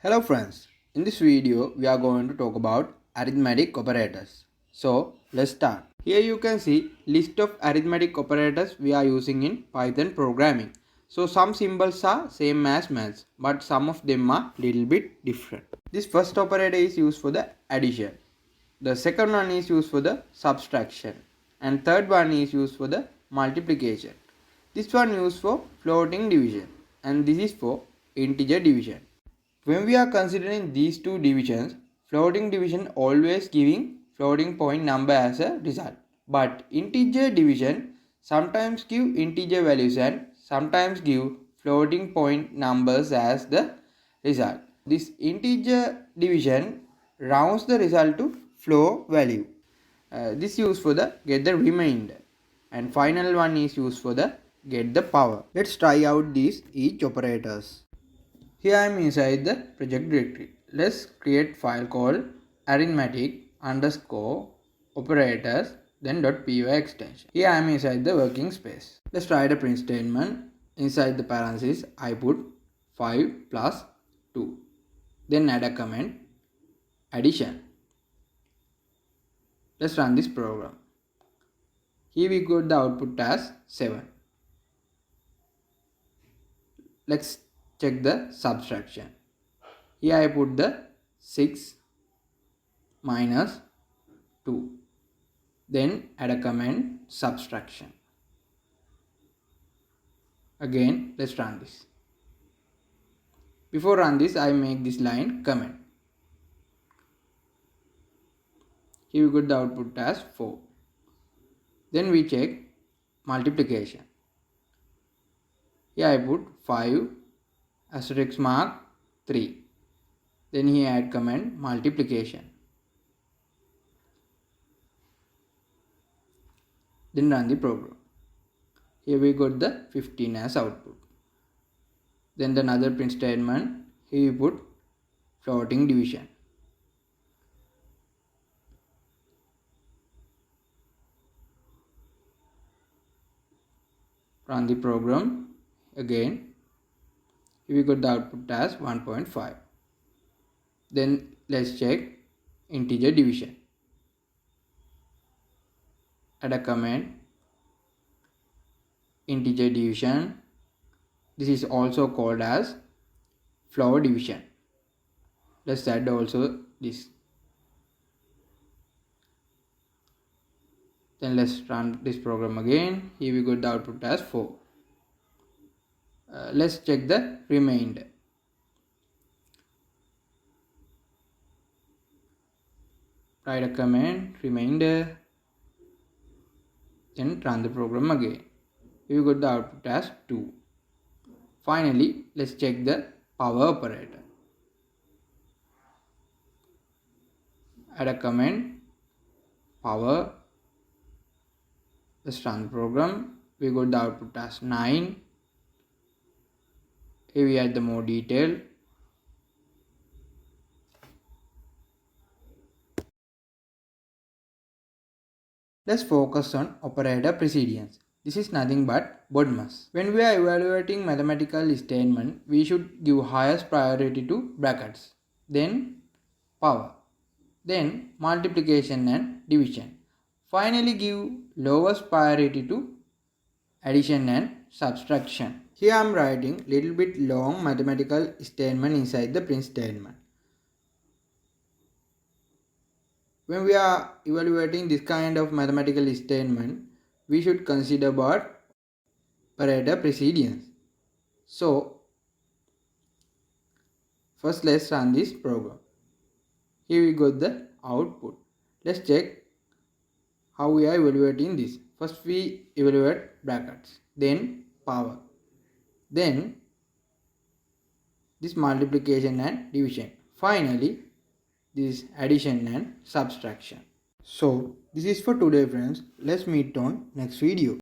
Hello friends, in this video we are going to talk about arithmetic operators. So let's start. Here you can see list of arithmetic operators we are using in Python programming. So some symbols are same as maths, but some of them are little bit different. This first operator is used for the addition. The second one is used for the subtraction. And third one is used for the multiplication. This one used for floating division. And this is for integer division. When we are considering these two divisions, floating division always giving floating point number as a result. But integer division sometimes give integer values and sometimes give floating point numbers as the result. This integer division rounds the result to floor value. This used for the get the remainder. And final one is used for the get the power. Let's try out these each operators. Here I am inside the project directory. Let's create file called arithmetic_operators then .py extension. Here I am inside the working space. Let's write a print statement. Inside the parentheses I put 5 plus 2. Then add a comment addition. Let's run this program. Here we got the output as 7. Let's check the subtraction. Here I put the 6 minus 2. Then add a comment subtraction. Again let's run this. Before run this I make this line comment. Here we got the output as 4. Then we check multiplication. Here I put 5 asterisk mark 3. Then here add comment multiplication. Then run the program. Here we got the 15 as output. Then the another print statement. Here we put floating division. Run the program again. Here we got the output as 1.5. Then let's check integer division. Add a comment integer division. This is also called as floor division. Let's add also this. Then let's run this program again. Here we got the output as 4. Let's check the remainder. Write a comment remainder. Then run the program again. Here we got the output as 2. Finally, let's check the power operator. Add a comment power. Let's run the program. We got the output as 9. Here we add the more detail. Let's focus on operator precedence. This is nothing but BODMAS. When we are evaluating mathematical statement, we should give highest priority to brackets, then power, then multiplication and division. Finally give lowest priority to addition and subtraction. Here I am writing little bit long mathematical statement inside the print statement. When we are evaluating this kind of mathematical statement, we should consider about operator precedence. So first let's run this program. Here we got the output. Let's check how we are evaluating this. First we evaluate brackets, then power, then this multiplication and division. Finally this addition and subtraction. So this is for today friends. Let's meet on next video.